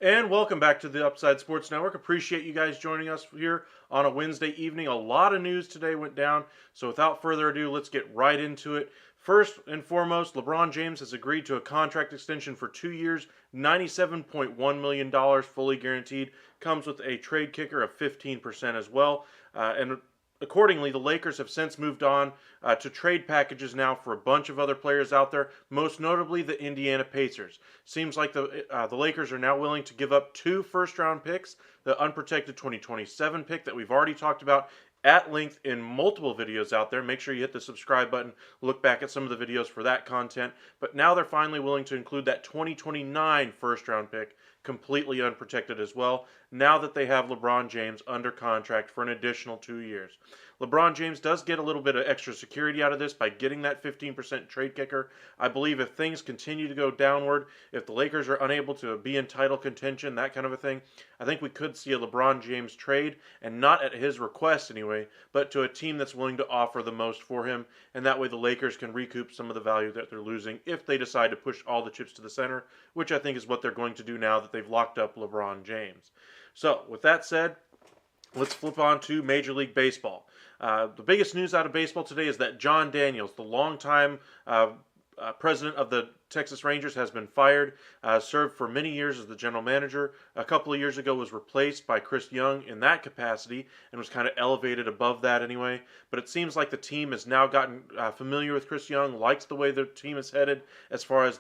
And welcome back to the Upside Sports Network. Appreciate you guys joining us here on a Wednesday evening. A lot of news today went down, so without further ado, let's get right into it. First and foremost, LeBron James has agreed to a contract extension for 2 years, $97.1 million fully guaranteed. Comes with a trade kicker of 15% as well. And accordingly, the Lakers have since moved on to trade packages now for a bunch of other players out there, most notably the Indiana Pacers. Seems like the Lakers are now willing to give up 2 first-round picks, the unprotected 2027 pick that we've already talked about at length in multiple videos out there. Make sure you hit the subscribe button, look back at some of the videos for that content. But now they're finally willing to include that 2029 first-round pick, completely unprotected as well, now that they have LeBron James under contract for an additional 2 years. LeBron James does get a little bit of extra security out of this by getting that 15% trade kicker. I believe if things continue to go downward, if the Lakers are unable to be in title contention, that kind of a thing, I think we could see a LeBron James trade, and not at his request anyway, but to a team that's willing to offer the most for him, and that way the Lakers can recoup some of the value that they're losing if they decide to push all the chips to the center, which I think is what they're going to do now that they've locked up LeBron James. So, with that said, let's flip on to Major League Baseball. The biggest news out of baseball today is that Jon Daniels, the longtime president of the Texas Rangers has been fired. Served for many years as the general manager. A couple of years ago was replaced by Chris Young in that capacity and was kind of elevated above that anyway. But it seems like the team has now gotten familiar with Chris Young, likes the way the team is headed as far as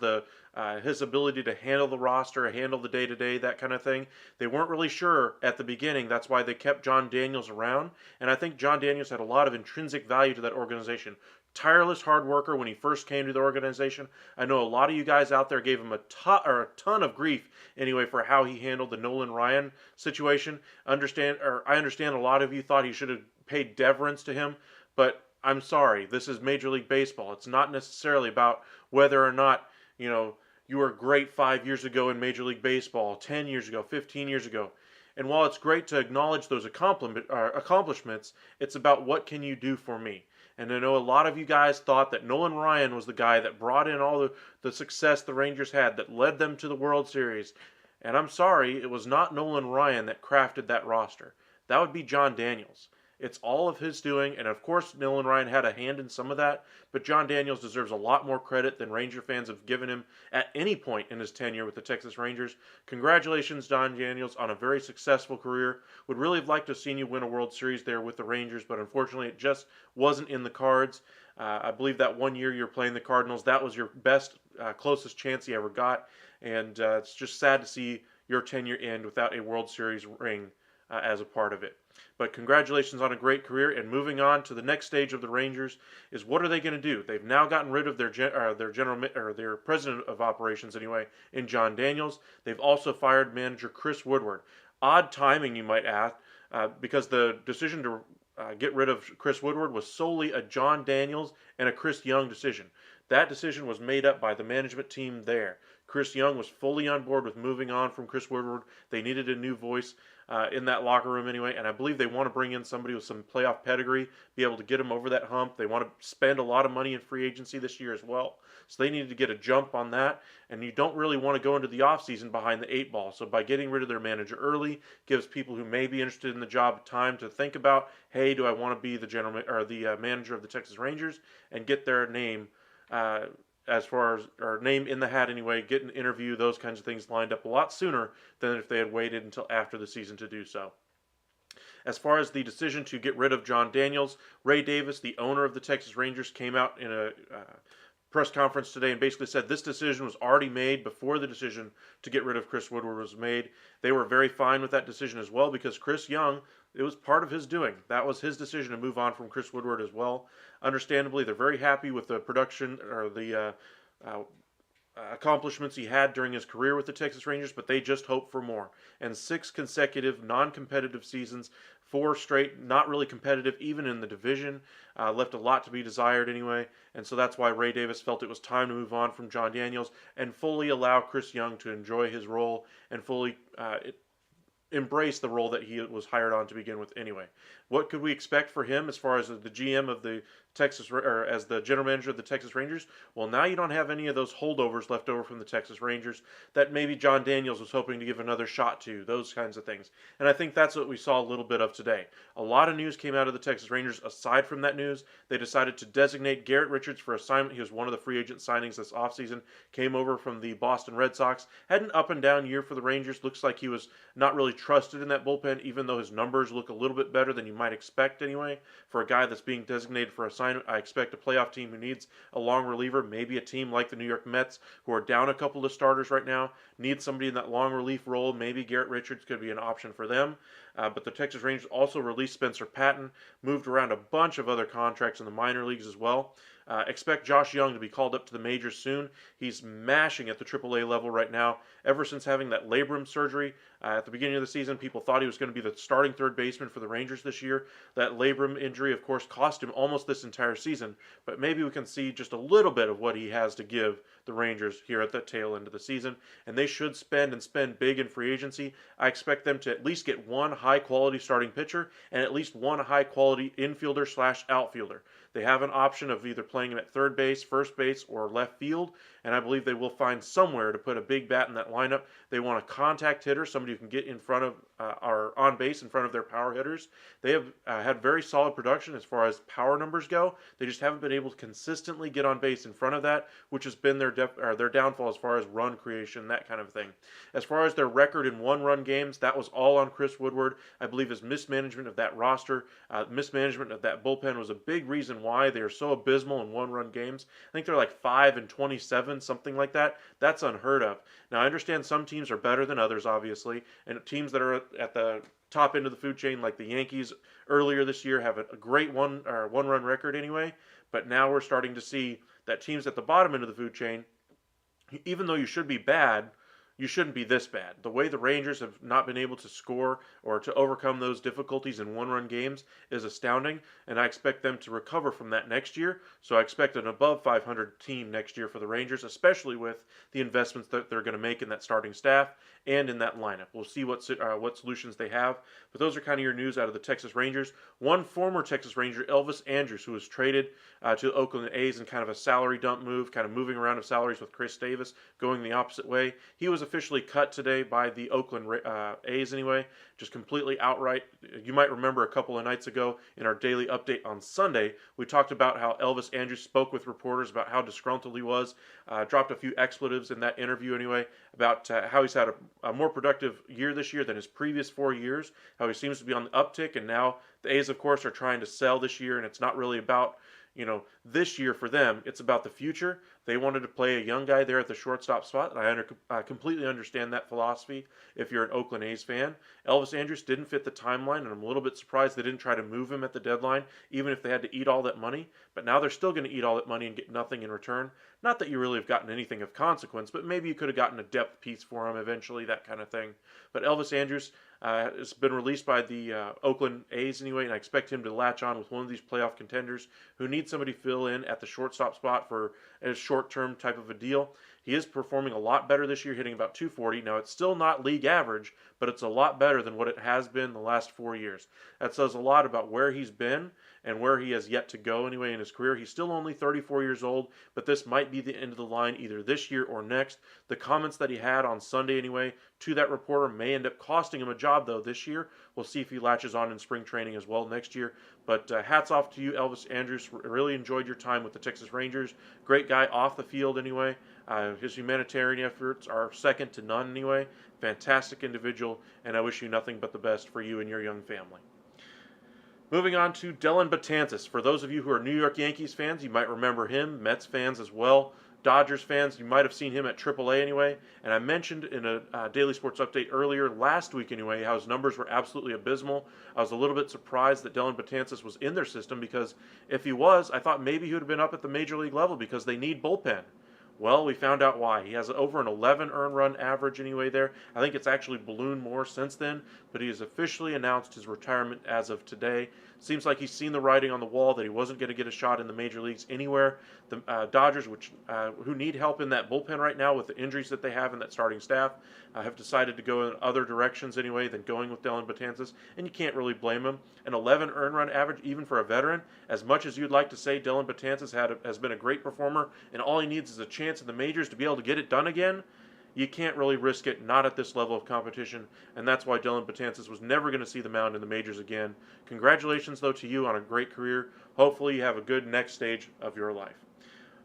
his ability to handle the roster, handle the day-to-day, that kind of thing. They weren't really sure at the beginning. That's why they kept Jon Daniels around. And I think Jon Daniels had a lot of intrinsic value to that organization. Tireless hard worker when he first came to the organization. I know a lot of you guys out there gave him a ton of grief anyway for how he handled the Nolan Ryan situation. I understand a lot of you thought he should have paid deference to him, but I'm sorry. This is Major League Baseball. It's not necessarily about whether or not, you were great 5 years ago in Major League Baseball, 10 years ago, 15 years ago. And while it's great to acknowledge those accomplishments, it's about what can you do for me. And I know a lot of you guys thought that Nolan Ryan was the guy that brought in all the success the Rangers had, that led them to the World Series. And I'm sorry, it was not Nolan Ryan that crafted that roster. That would be Jon Daniels. It's all of his doing, and of course Nolan Ryan had a hand in some of that, but Jon Daniels deserves a lot more credit than Ranger fans have given him at any point in his tenure with the Texas Rangers. Congratulations, Jon Daniels, on a very successful career. Would really have liked to have seen you win a World Series there with the Rangers, but unfortunately it just wasn't in the cards. I believe that 1 year you were playing the Cardinals, that was your best, closest chance you ever got, and it's just sad to see your tenure end without a World Series ring as a part of it. But congratulations on a great career, and moving on to the next stage of the Rangers is what are they going to do? They've now gotten rid of their president of operations anyway in Jon Daniels. They've also fired manager Chris Woodward. Odd timing, you might ask, because the decision to get rid of Chris Woodward was solely a Jon Daniels and a Chris Young decision. That decision was made up by the management team there. Chris Young was fully on board with moving on from Chris Woodward. They needed a new voice in that locker room anyway, and I believe they want to bring in somebody with some playoff pedigree, be able to get him over that hump. They want to spend a lot of money in free agency this year as well, so they needed to get a jump on that, and you don't really want to go into the offseason behind the 8 ball, so by getting rid of their manager early gives people who may be interested in the job time to think about, hey, do I want to be the manager of the Texas Rangers, and get their name as far as, or name in the hat anyway, get an interview, those kinds of things lined up a lot sooner than if they had waited until after the season to do so. As far as the decision to get rid of Jon Daniels, Ray Davis, the owner of the Texas Rangers, came out in a press conference today and basically said this decision was already made before the decision to get rid of Chris Woodward was made. They were very fine with that decision as well because Chris Young, it was part of his doing. That was his decision to move on from Chris Woodward as well. Understandably, they're very happy with the production or the accomplishments he had during his career with the Texas Rangers, but they just hope for more. And 6 consecutive non-competitive seasons, 4 straight not really competitive even in the division, left a lot to be desired anyway. And so that's why Ray Davis felt it was time to move on from Jon Daniels and fully allow Chris Young to enjoy his role and fully embrace the role that he was hired on to begin with anyway. What could we expect for him as far as the GM of the as the general manager of the Texas Rangers? Well, now you don't have any of those holdovers left over from the Texas Rangers that maybe Jon Daniels was hoping to give another shot to, those kinds of things. And I think that's what we saw a little bit of today. A lot of news came out of the Texas Rangers. Aside from that news, they decided to designate Garrett Richards for assignment. He was one of the free agent signings this offseason, came over from the Boston Red Sox, had an up and down year for the Rangers. Looks like he was not really trusted in that bullpen, even though his numbers look a little bit better than you might expect anyway. For a guy that's being designated for assignment, I expect a playoff team who needs a long reliever, maybe a team like the New York Mets, who are down a couple of starters right now, need somebody in that long relief role. Maybe Garrett Richards could be an option for them. But the Texas Rangers also released Spencer Patton, moved around a bunch of other contracts in the minor leagues as well. Expect Josh Young to be called up to the majors soon. He's mashing at the AAA level right now. Ever since having that labrum surgery at the beginning of the season, people thought he was going to be the starting third baseman for the Rangers this year. That labrum injury, of course, cost him almost this entire season. But maybe we can see just a little bit of what he has to give the Rangers here at the tail end of the season. And they should spend big in free agency. I expect them to at least get one high-quality starting pitcher and at least one high-quality infielder/outfielder. They have an option of either playing him at third base, first base, or left field, and I believe they will find somewhere to put a big bat in that lineup. They want a contact hitter, somebody who can get in front of or on base in front of their power hitters. They have had very solid production as far as power numbers go. They just haven't been able to consistently get on base in front of that, which has been their downfall as far as run creation, that kind of thing. As far as their record in one-run games, that was all on Chris Woodward. I believe his mismanagement of that roster, mismanagement of that bullpen was a big reason why they are so abysmal in one-run games. I think they're like 5-27, something like that. That's unheard of. Now, I understand some teams are better than others, obviously, and teams that are at the top end of the food chain, like the Yankees earlier this year, have a great one-run record anyway. But now we're starting to see that teams at the bottom end of the food chain, even though you should be bad, you shouldn't be this bad. The way the Rangers have not been able to score or to overcome those difficulties in one-run games is astounding, and I expect them to recover from that next year. So I expect an above 500 team next year for the Rangers, especially with the investments that they're going to make in that starting staff and in that lineup. We'll see what solutions they have, but those are kind of your news out of the Texas Rangers. One former Texas Ranger, Elvis Andrus, who was traded to the Oakland A's in kind of a salary dump move, kind of moving around of salaries with Chris Davis, going the opposite way. He was officially cut today by the Oakland A's anyway, just completely outright. You might remember a couple of nights ago in our daily update on Sunday, we talked about how Elvis Andrus spoke with reporters about how disgruntled he was, dropped a few expletives in that interview anyway, about how he's had a more productive year this year than his previous 4 years, how he seems to be on the uptick, and now the A's, of course, are trying to sell this year, and it's not really about this year for them. It's about the future. They wanted to play a young guy there at the shortstop spot, and I completely understand that philosophy if you're an Oakland A's fan. Elvis Andrus didn't fit the timeline, and I'm a little bit surprised they didn't try to move him at the deadline, even if they had to eat all that money. But now they're still going to eat all that money and get nothing in return. Not that you really have gotten anything of consequence, but maybe you could have gotten a depth piece for him eventually, that kind of thing. But Elvis Andrus has been released by the Oakland A's anyway, and I expect him to latch on with one of these playoff contenders who need somebody to fill in at the shortstop spot for a short-term type of a deal. He is performing a lot better this year, hitting about 240. Now, it's still not league average, but it's a lot better than what it has been the last 4 years. That says a lot about where he's been and where he has yet to go anyway in his career. He's still only 34 years old, but this might be the end of the line either this year or next. The comments that he had on Sunday anyway to that reporter may end up costing him a job, though, this year. We'll see if he latches on in spring training as well next year. But hats off to you, Elvis Andrus. Really enjoyed your time with the Texas Rangers. Great guy off the field anyway. His humanitarian efforts are second to none anyway. Fantastic individual, and I wish you nothing but the best for you and your young family. Moving on to Dillon Betances. For those of you who are New York Yankees fans, you might remember him. Mets fans as well. Dodgers fans, you might have seen him at AAA anyway. And I mentioned in a Daily Sports Update earlier last week anyway how his numbers were absolutely abysmal. I was a little bit surprised that Dillon Betances was in their system, because if he was, I thought maybe he would have been up at the major league level because they need bullpen. Well, we found out why. He has over an 11 earned run average anyway there. I think it's actually ballooned more since then, but he has officially announced his retirement as of today. Seems like he's seen the writing on the wall that he wasn't going to get a shot in the major leagues anywhere. The Dodgers, who need help in that bullpen right now with the injuries that they have in that starting staff, have decided to go in other directions anyway than going with Dillon Betances, and you can't really blame him. An 11 earned run average, even for a veteran, as much as you'd like to say Dillon Betances has been a great performer, and all he needs is a chance in the majors to be able to get it done again, you can't really risk it, not at this level of competition, and that's why Dillon Betances was never going to see the mound in the majors again. Congratulations, though, to you on a great career. Hopefully you have a good next stage of your life.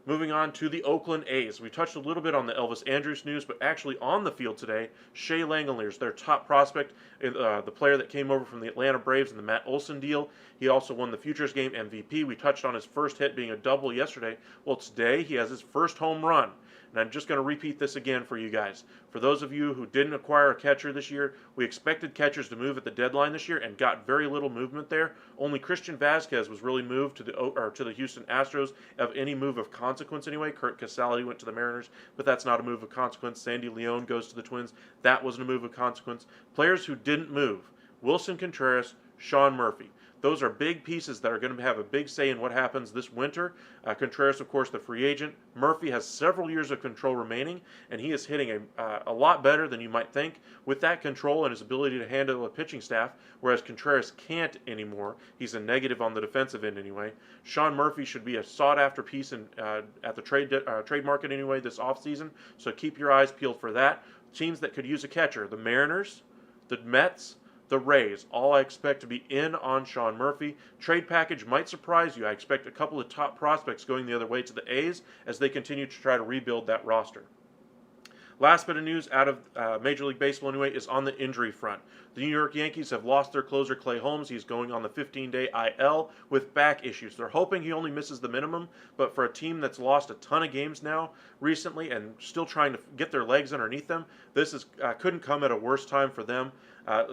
Moving on to the Oakland A's. We touched a little bit on the Elvis Andrus news, but actually on the field today, Shea Langeliers, their top prospect, the player that came over from the Atlanta Braves in the Matt Olson deal. He also won the Futures Game MVP. We touched on his first hit being a double yesterday. Well, today he has his first home run. And I'm just going to repeat this again for you guys. For those of you who didn't acquire a catcher this year, we expected catchers to move at the deadline this year and got very little movement there. Only Christian Vazquez was really moved to the Houston Astros of any move of consequence anyway. Kurt Casale went to the Mariners, but that's not a move of consequence. Sandy Leon goes to the Twins. That wasn't a move of consequence. Players who didn't move: Wilson Contreras, Sean Murphy. Those are big pieces that are going to have a big say in what happens this winter. Contreras, of course, the free agent. Murphy has several years of control remaining, and he is hitting a lot better than you might think with that control and his ability to handle a pitching staff, whereas Contreras can't anymore. He's a negative on the defensive end anyway. Sean Murphy should be a sought-after piece at the trade market anyway this offseason, so keep your eyes peeled for that. Teams that could use a catcher, the Mariners, the Mets, the Rays, all I expect to be in on Sean Murphy. Trade package might surprise you. I expect a couple of top prospects going the other way to the A's as they continue to try to rebuild that roster. Last bit of news out of Major League Baseball anyway is on the injury front. The New York Yankees have lost their closer Clay Holmes. He's going on the 15-day IL with back issues. They're hoping he only misses the minimum, but for a team that's lost a ton of games now recently and still trying to get their legs underneath them, this couldn't come at a worse time for them.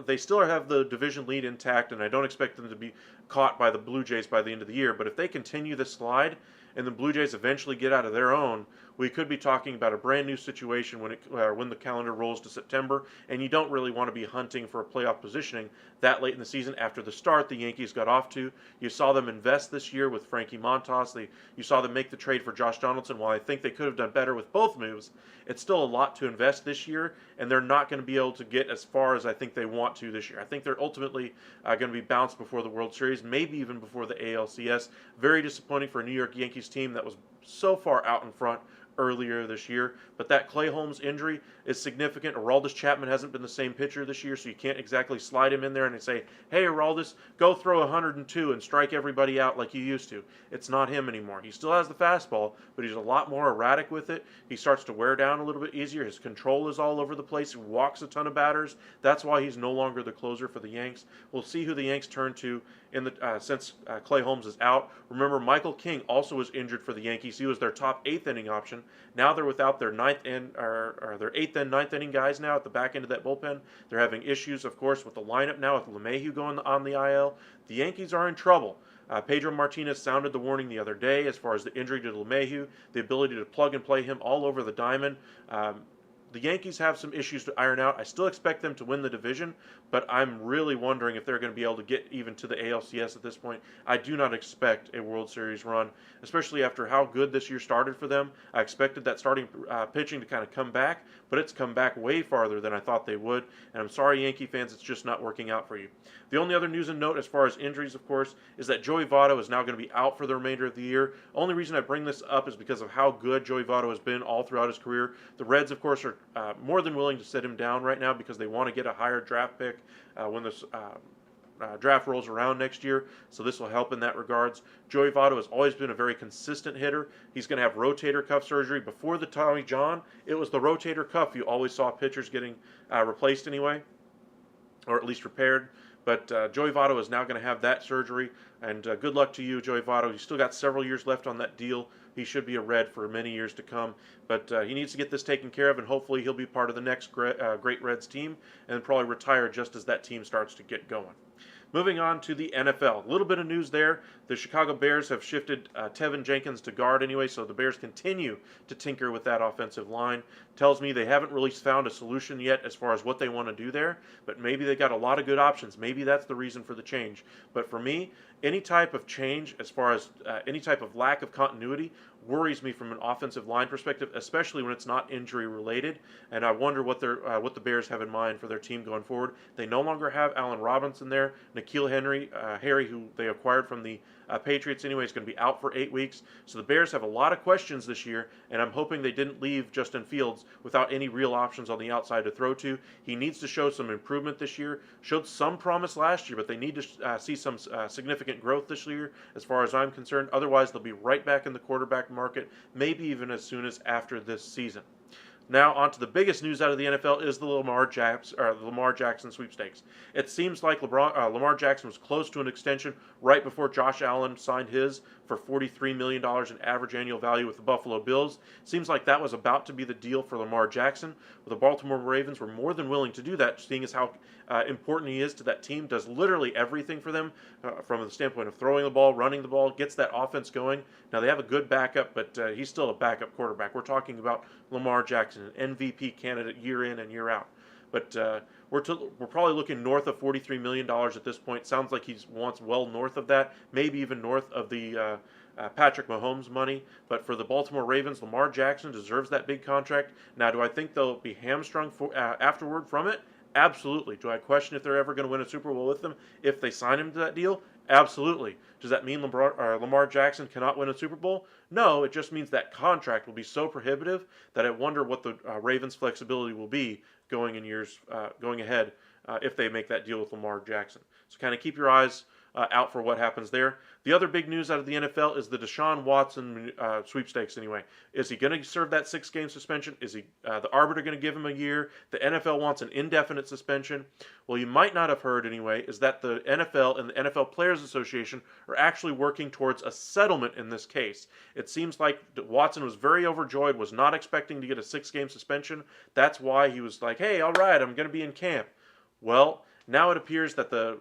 They still have the division lead intact, and I don't expect them to be caught by the Blue Jays by the end of the year. But if they continue this slide and the Blue Jays eventually get out of their own, we could be talking about a brand new situation when the calendar rolls to September, and you don't really want to be hunting for a playoff positioning that late in the season after the start the Yankees got off to. You saw them invest this year with Frankie Montas. You saw them make the trade for Josh Donaldson. While I think they could have done better with both moves, it's still a lot to invest this year, and they're not going to be able to get as far as I think they want to this year. I think they're ultimately going to be bounced before the World Series, maybe even before the ALCS. Very disappointing for a New York Yankees team that was so far out in front earlier this year. But that Clay Holmes injury is significant. Aroldis Chapman hasn't been the same pitcher this year, so you can't exactly slide him in there and say, hey, Aroldis, go throw 102 and strike everybody out like you used to. It's not him anymore. He still has the fastball, but he's a lot more erratic with it. He starts to wear down a little bit easier. His control is all over the place. He walks a ton of batters. That's why he's no longer the closer for the Yanks. We'll see who the Yanks turn to since Clay Holmes is out. Remember, Michael King also was injured for the Yankees. He was their top 8th inning option. Now they're without their 8th and 9th inning guys now at the back end of that bullpen. They're having issues, of course, with the lineup now with LeMahieu going on the IL. The Yankees are in trouble. Pedro Martinez sounded the warning the other day as far as the injury to LeMahieu, the ability to plug and play him all over the diamond. The Yankees have some issues to iron out. I still expect them to win the division, but I'm really wondering if they're going to be able to get even to the ALCS at this point. I do not expect a World Series run, especially after how good this year started for them. I expected that starting pitching to kind of come back, but it's come back way farther than I thought they would. And I'm sorry, Yankee fans, it's just not working out for you. The only other news and note as far as injuries, of course, is that Joey Votto is now going to be out for the remainder of the year. Only reason I bring this up is because of how good Joey Votto has been all throughout his career. The Reds, of course, are more than willing to sit him down right now because they want to get a higher draft pick when this draft rolls around next year, so this will help in that regards. Joey Votto has always been a very consistent hitter. He's going to have rotator cuff surgery. Before the Tommy John, it was the rotator cuff you always saw pitchers getting replaced anyway, or at least repaired. But Joey Votto is now going to have that surgery, and good luck to you, Joey Votto. He's still got several years left on that deal. He should be a Red for many years to come, but he needs to get this taken care of, and hopefully he'll be part of the next great Reds team, and probably retire just as that team starts to get going. Moving on to the NFL. A little bit of news there. The Chicago Bears have shifted Tevin Jenkins to guard anyway, so the Bears continue to tinker with that offensive line. Tells me they haven't really found a solution yet as far as what they want to do there, but maybe they got a lot of good options. Maybe that's the reason for the change. But for me, any type of change as far as any type of lack of continuity worries me from an offensive line perspective, especially when it's not injury related. And I wonder what the Bears have in mind for their team going forward. They no longer have Allen Robinson there. N'Keal Harry, who they acquired from the Patriots anyway, is going to be out for 8 weeks. So the Bears have a lot of questions this year, and I'm hoping they didn't leave Justin Fields without any real options on the outside to throw to. He needs to show some improvement this year. Showed some promise last year, but they need to see some significant growth this year as far as I'm concerned. Otherwise, they'll be right back in the quarterback market, maybe even as soon as after this season. Now, on to the biggest news out of the NFL is the Lamar Jackson sweepstakes. It seems like Lamar Jackson was close to an extension right before Josh Allen signed his for $43 million in average annual value with the Buffalo Bills. Seems like that was about to be the deal for Lamar Jackson. The Baltimore Ravens were more than willing to do that, seeing as how important he is to that team, does literally everything for them from the standpoint of throwing the ball, running the ball, gets that offense going. Now, they have a good backup, but he's still a backup quarterback. We're talking about Lamar Jackson, an MVP candidate year in and year out. But we're probably looking north of $43 million at this point. Sounds like he wants well north of that, maybe even north of the Patrick Mahomes money. But for the Baltimore Ravens, Lamar Jackson deserves that big contract. Now, do I think they'll be hamstrung afterward from it? Absolutely. Do I question if they're ever going to win a Super Bowl with them if they sign him to that deal? Absolutely. Does that mean Lamar Jackson cannot win a Super Bowl? No, it just means that contract will be so prohibitive that I wonder what the Ravens' flexibility will be going ahead if they make that deal with Lamar Jackson. So kind of keep your eyes out for what happens there. The other big news out of the NFL is the Deshaun Watson sweepstakes. Anyway, is he going to serve that 6-game suspension? Is the arbiter going to give him a year? The NFL wants an indefinite suspension. Well, you might not have heard anyway, is that the NFL and the NFL Players Association are actually working towards a settlement in this case. It seems like Watson was very overjoyed, was not expecting to get a 6-game suspension. That's why he was like, hey, all right, I'm going to be in camp. Well, now it appears that the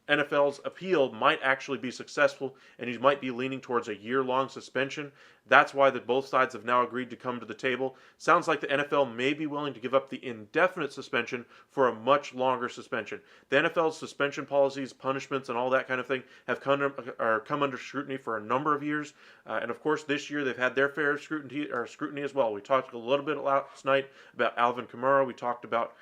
NFL's appeal might actually be successful, and he might be leaning towards a year-long suspension. That's why both sides have now agreed to come to the table. Sounds like the NFL may be willing to give up the indefinite suspension for a much longer suspension. The NFL's suspension policies, punishments, and all that kind of thing have come under scrutiny for a number of years. And of course, this year they've had their fair scrutiny as well. We talked a little bit last night about Alvin Kamara. We talked about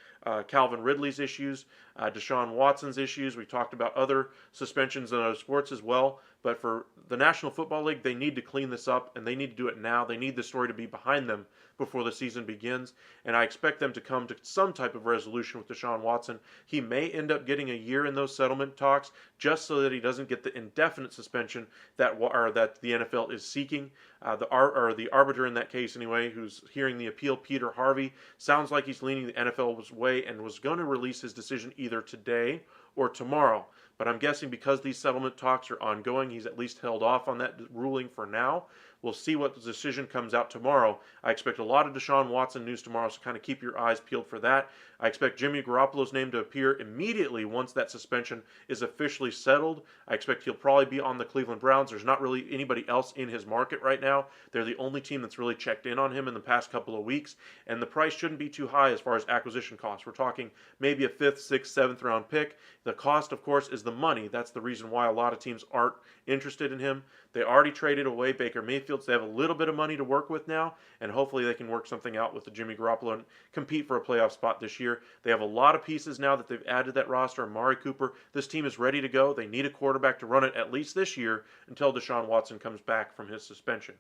Calvin Ridley's issues, Deshaun Watson's issues. We talked about other suspensions in other sports as well. But for the National Football League, they need to clean this up, and they need to do it now. They need the story to be behind them before the season begins, and I expect them to come to some type of resolution with Deshaun Watson. He may end up getting a year in those settlement talks just so that he doesn't get the indefinite suspension that the NFL is seeking. The arbiter in that case, anyway, who's hearing the appeal, Peter Harvey, sounds like he's leaning the NFL's way and was going to release his decision either today or tomorrow. But I'm guessing because these settlement talks are ongoing, he's at least held off on that ruling for now. We'll see what the decision comes out tomorrow. I expect a lot of Deshaun Watson news tomorrow, so kind of keep your eyes peeled for that. I expect Jimmy Garoppolo's name to appear immediately once that suspension is officially settled. I expect he'll probably be on the Cleveland Browns. There's not really anybody else in his market right now. They're the only team that's really checked in on him in the past couple of weeks, and the price shouldn't be too high as far as acquisition costs. We're talking maybe a 5th, 6th, 7th round pick. The cost, of course, is the money. That's the reason why a lot of teams aren't interested in him. They already traded away Baker Mayfield, so they have a little bit of money to work with now, and hopefully they can work something out with the Jimmy Garoppolo and compete for a playoff spot this year. They have a lot of pieces now that they've added to that roster. Amari Cooper, this team is ready to go. They need a quarterback to run it at least this year until Deshaun Watson comes back from his suspension.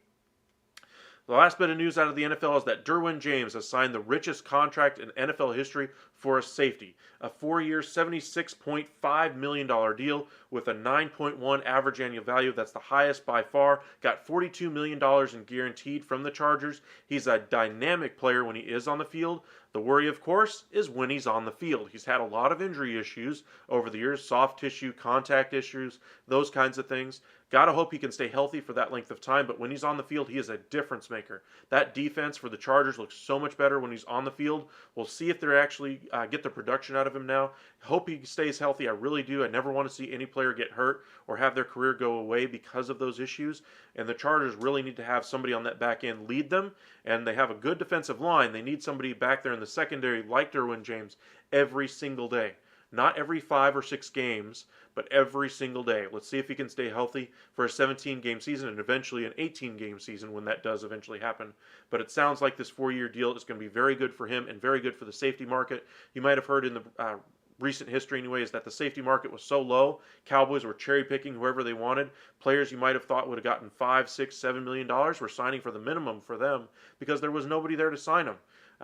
The last bit of news out of the NFL is that Derwin James has signed the richest contract in NFL history for a safety. A 4-year, $76.5 million deal with a 9.1 average annual value. That's the highest by far. Got $42 million in guaranteed from the Chargers. He's a dynamic player when he is on the field. The worry, of course, is when he's on the field. He's had a lot of injury issues over the years, soft tissue, contact issues, those kinds of things. Gotta hope he can stay healthy for that length of time, but when he's on the field, he is a difference maker. That defense for the Chargers looks so much better when he's on the field. We'll see if they actually get the production out of him now. Hope he stays healthy. I really do. I never want to see any player get hurt or have their career go away because of those issues. And the Chargers really need to have somebody on that back end lead them. And they have a good defensive line. They need somebody back there in the secondary like Derwin James every single day. Not every 5 or 6 games, but every single day. Let's see if he can stay healthy for a 17-game season and eventually an 18-game season when that does eventually happen. But it sounds like this 4-year deal is going to be very good for him and very good for the safety market. You might have heard in the recent history anyway is that the safety market was so low, Cowboys were cherry picking whoever they wanted. Players you might have thought would have gotten $5, $6, $7 million were signing for the minimum for them because there was nobody there to sign them.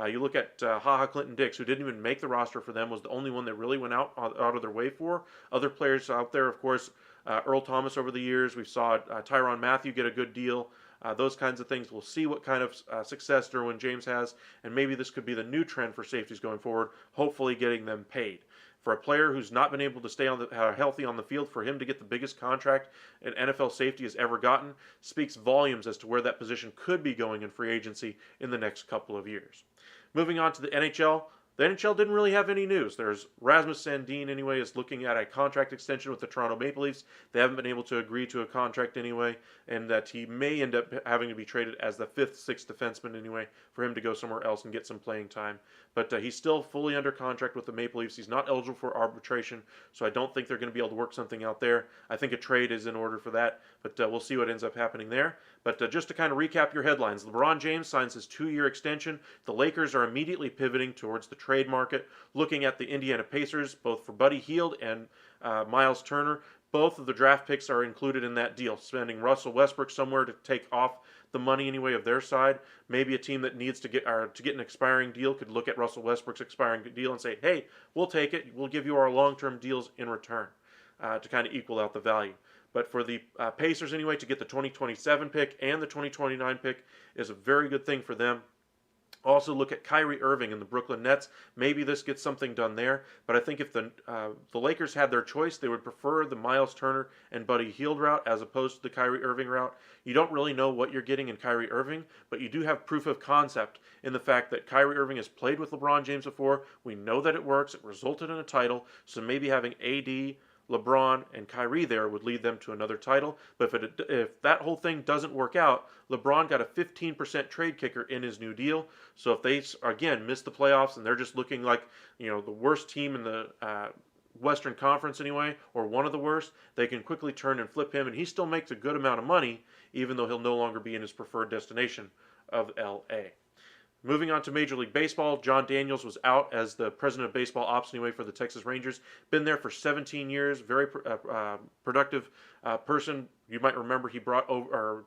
You look at HaHa Clinton-Dix, who didn't even make the roster for them, was the only one that really went out of their way for. Other players out there, of course, Earl Thomas over the years. We saw Tyrann Mathieu get a good deal. Those kinds of things. We'll see what kind of success Derwin James has, and maybe this could be the new trend for safeties going forward, hopefully getting them paid. For a player who's not been able to stay healthy on the field, for him to get the biggest contract an NFL safety has ever gotten speaks volumes as to where that position could be going in free agency in the next couple of years. Moving on to the NHL, the NHL didn't really have any news. There's Rasmus Sandin, anyway, is looking at a contract extension with the Toronto Maple Leafs. They haven't been able to agree to a contract anyway, and that he may end up having to be traded as the 5th, 6th defenseman anyway for him to go somewhere else and get some playing time. But he's still fully under contract with the Maple Leafs. He's not eligible for arbitration, so I don't think they're going to be able to work something out there. I think a trade is in order for that, but we'll see what ends up happening there. But just to kind of recap your headlines, LeBron James signs his 2-year extension. The Lakers are immediately pivoting towards the trade market, looking at the Indiana Pacers, both for Buddy Hield and Miles Turner. Both of the draft picks are included in that deal, sending Russell Westbrook somewhere to take off the money anyway of their side. Maybe a team that needs to get an expiring deal could look at Russell Westbrook's expiring deal and say, hey, we'll take it. We'll give you our long-term deals in return to kind of equal out the value. But for the Pacers anyway, to get the 2027 pick and the 2029 pick is a very good thing for them. Also look at Kyrie Irving and the Brooklyn Nets. Maybe this gets something done there. But I think if the Lakers had their choice, they would prefer the Miles Turner and Buddy Hield route as opposed to the Kyrie Irving route. You don't really know what you're getting in Kyrie Irving, but you do have proof of concept in the fact that Kyrie Irving has played with LeBron James before. We know that it works. It resulted in a title. So maybe having AD, LeBron, and Kyrie there would lead them to another title. But if that whole thing doesn't work out, LeBron got a 15% trade kicker in his new deal. So if they, again, miss the playoffs and they're just looking like, the worst team in the Western Conference anyway, or one of the worst, they can quickly turn and flip him, and he still makes a good amount of money, even though he'll no longer be in his preferred destination of L.A. Moving on to Major League Baseball, Jon Daniels was out as the president of baseball ops anyway for the Texas Rangers. Been there for 17 years, very productive person. You might remember he brought over, or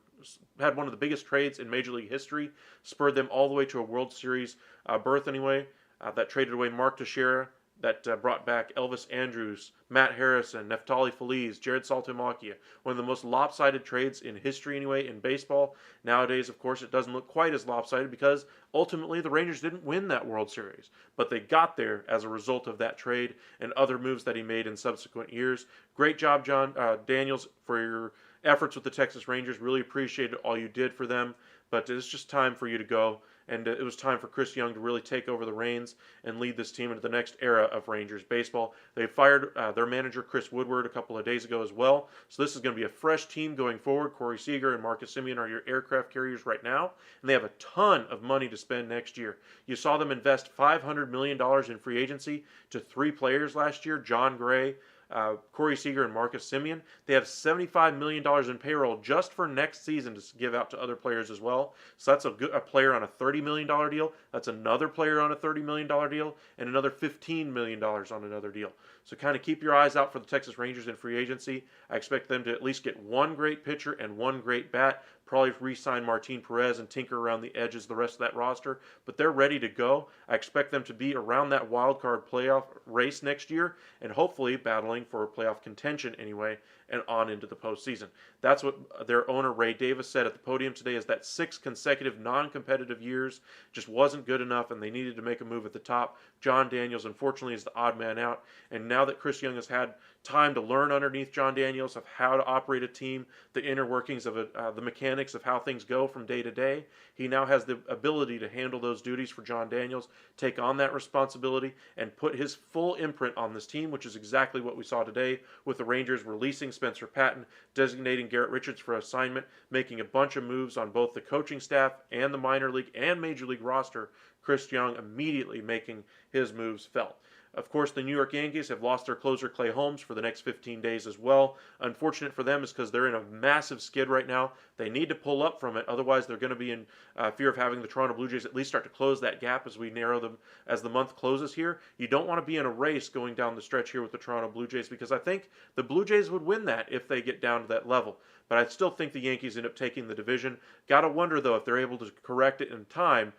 had one of the biggest trades in Major League history, spurred them all the way to a World Series berth anyway. That traded away Mark Teixeira, that brought back Elvis Andrus, Matt Harrison, Neftali Feliz, Jared Saltalamacchia. One of the most lopsided trades in history anyway in baseball. Nowadays, of course, it doesn't look quite as lopsided because ultimately the Rangers didn't win that World Series. But they got there as a result of that trade and other moves that he made in subsequent years. Great job, Jon Daniels, for your efforts with the Texas Rangers. Really appreciated all you did for them. But it's just time for you to go. And it was time for Chris Young to really take over the reins and lead this team into the next era of Rangers baseball. They fired their manager, Chris Woodward, a couple of days ago as well. So this is going to be a fresh team going forward. Corey Seager and Marcus Semien are your aircraft carriers right now. And they have a ton of money to spend next year. You saw them invest $500 million in free agency to 3 players last year, John Gray, Corey Seager, and Marcus Semien. They have $75 million in payroll just for next season to give out to other players as well. So that's a player on a $30 million deal. That's another player on a $30 million deal, and another $15 million on another deal. So kind of keep your eyes out for the Texas Rangers in free agency. I expect them to at least get one great pitcher and one great bat. Probably re-sign Martin Perez and tinker around the edges the rest of that roster. But they're ready to go. I expect them to be around that wild card playoff race next year and hopefully battling for playoff contention anyway and on into the postseason. That's what their owner Ray Davis said at the podium today, is that 6 consecutive non-competitive years just wasn't good enough and they needed to make a move at the top. Jon Daniels, unfortunately, is the odd man out. And now that Chris Young has had time to learn underneath Jon Daniels of how to operate a team, the inner workings of the mechanics of how things go from day to day, he now has the ability to handle those duties for Jon Daniels, take on that responsibility, and put his full imprint on this team, which is exactly what we saw today with the Rangers releasing Spencer Patton, designating Garrett Richards for assignment, making a bunch of moves on both the coaching staff and the minor league and major league roster. Chris Young immediately making his moves felt. Of course, the New York Yankees have lost their closer Clay Holmes for the next 15 days as well. Unfortunate for them is because they're in a massive skid right now. They need to pull up from it. Otherwise, they're going to be in fear of having the Toronto Blue Jays at least start to close that gap as we narrow them as the month closes here. You don't want to be in a race going down the stretch here with the Toronto Blue Jays, because I think the Blue Jays would win that if they get down to that level. But I still think the Yankees end up taking the division. Got to wonder, though, if they're able to correct it in time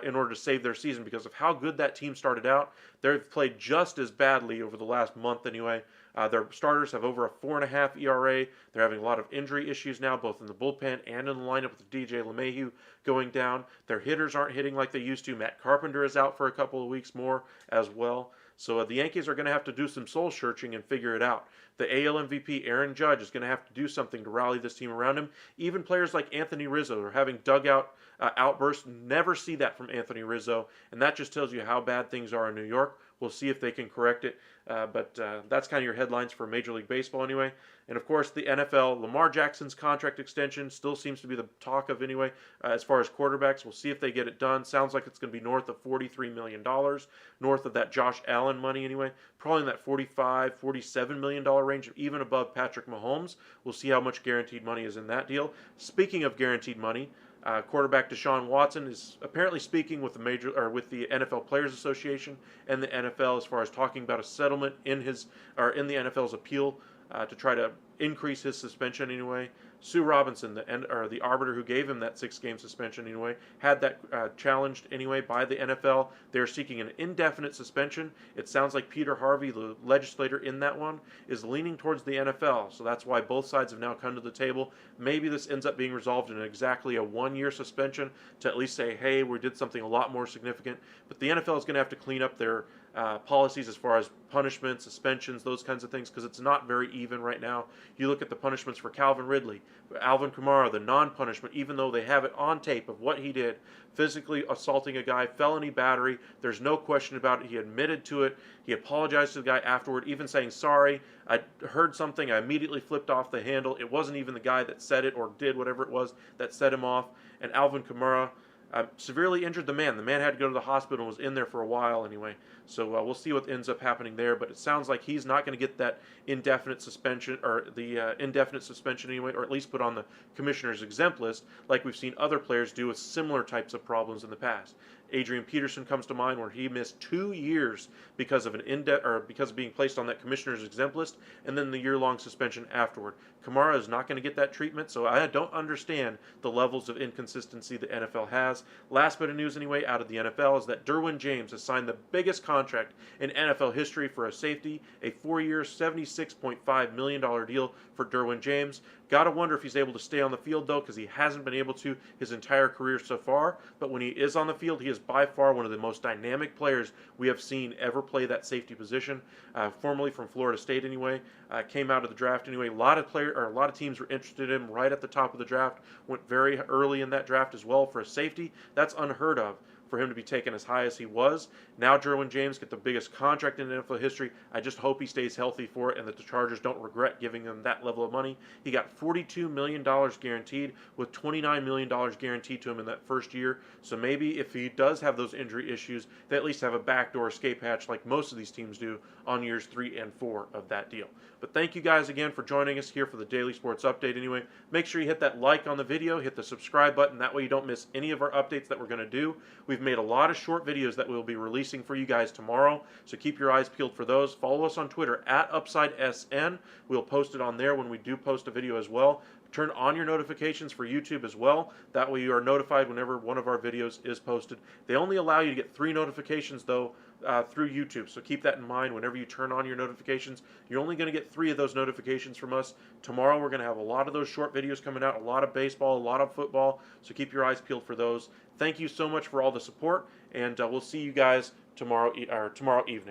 in order to save their season, because of how good that team started out. They've played just as badly over the last month anyway. Their starters have over a 4.5 ERA. They're having a lot of injury issues now, both in the bullpen and in the lineup with DJ LeMahieu going down. Their hitters aren't hitting like they used to. Matt Carpenter is out for a couple of weeks more as well. So the Yankees are going to have to do some soul searching and figure it out. The AL MVP Aaron Judge is going to have to do something to rally this team around him. Even players like Anthony Rizzo are having dugout outbursts. Never see that from Anthony Rizzo, and that just tells you how bad things are in New York. We'll see if they can correct it. But that's kind of your headlines for Major League Baseball anyway. And of course, the NFL, Lamar Jackson's contract extension still seems to be the talk of anyway. As far as quarterbacks, we'll see if they get it done. Sounds like it's going to be north of $43 million, north of that Josh Allen money anyway. Probably in that $45, $47 million range, even above Patrick Mahomes. We'll see how much guaranteed money is in that deal. Speaking of guaranteed money, quarterback Deshaun Watson is apparently speaking with the NFL Players Association and the NFL as far as talking about a settlement in the NFL's appeal to try to increase his suspension anyway. Sue Robinson, the arbiter who gave him that 6-game suspension anyway, had that challenged anyway by the NFL. They're seeking an indefinite suspension. It sounds like Peter Harvey, the legislator in that one, is leaning towards the NFL. So that's why both sides have now come to the table. Maybe this ends up being resolved in exactly a 1-year suspension to at least say, hey, we did something a lot more significant. But the NFL is going to have to clean up their policies as far as punishments, suspensions, those kinds of things, because it's not very even right now. You look at the punishments for Calvin Ridley, Alvin Kamara, the non-punishment, even though they have it on tape of what he did, physically assaulting a guy, felony battery. There's no question about it. He admitted to it. He apologized to the guy afterward, even saying, sorry, I heard something. I immediately flipped off the handle. It wasn't even the guy that said it or did whatever it was that set him off. And Alvin Kamara severely injured the man. The man had to go to the hospital and was in there for a while anyway. So we'll see what ends up happening there. But it sounds like he's not going to get that indefinite suspension, or the indefinite suspension anyway, or at least put on the commissioner's exempt list, like we've seen other players do with similar types of problems in the past. Adrian Peterson comes to mind, where he missed 2 years because of because of being placed on that commissioner's exempt list, and then the year-long suspension afterward. Kamara is not going to get that treatment, so I don't understand the levels of inconsistency the NFL has. Last bit of news anyway out of the NFL is that Derwin James has signed the biggest contract in NFL history for a safety, a 4-year, $76.5 million deal for Derwin James. Gotta wonder if he's able to stay on the field though, because he hasn't been able to his entire career so far. But when he is on the field, he is by far one of the most dynamic players we have seen ever play that safety position. Formerly from Florida State anyway, came out of the draft anyway. A lot of teams were interested in him right at the top of the draft. Went very early in that draft as well for a safety. That's unheard of for him to be taken as high as he was. Now Derwin James get the biggest contract in NFL history. I just hope he stays healthy for it and that the Chargers don't regret giving him that level of money. He got $42 million guaranteed, with $29 million guaranteed to him in that first year. So maybe if he does have those injury issues, they at least have a backdoor escape hatch like most of these teams do on years 3 and 4 of that deal. But thank you guys again for joining us here for the Daily Sports Update anyway. Make sure you hit that like on the video, hit the subscribe button. That way you don't miss any of our updates that we're going to do. We've made a lot of short videos that we'll be releasing for you guys tomorrow, so keep your eyes peeled for those. Follow us on Twitter at UpsideSN. We'll post it on there when we do post a video as well. Turn on your notifications for YouTube as well. That way you are notified whenever one of our videos is posted. They only allow you to get 3 notifications though through YouTube, so keep that in mind. Whenever you turn on your notifications, you're only going to get 3 of those notifications from us. Tomorrow we're going to have a lot of those short videos coming out, a lot of baseball, a lot of football, so keep your eyes peeled for those. Thank you so much for all the support, and we'll see you guys tomorrow evening.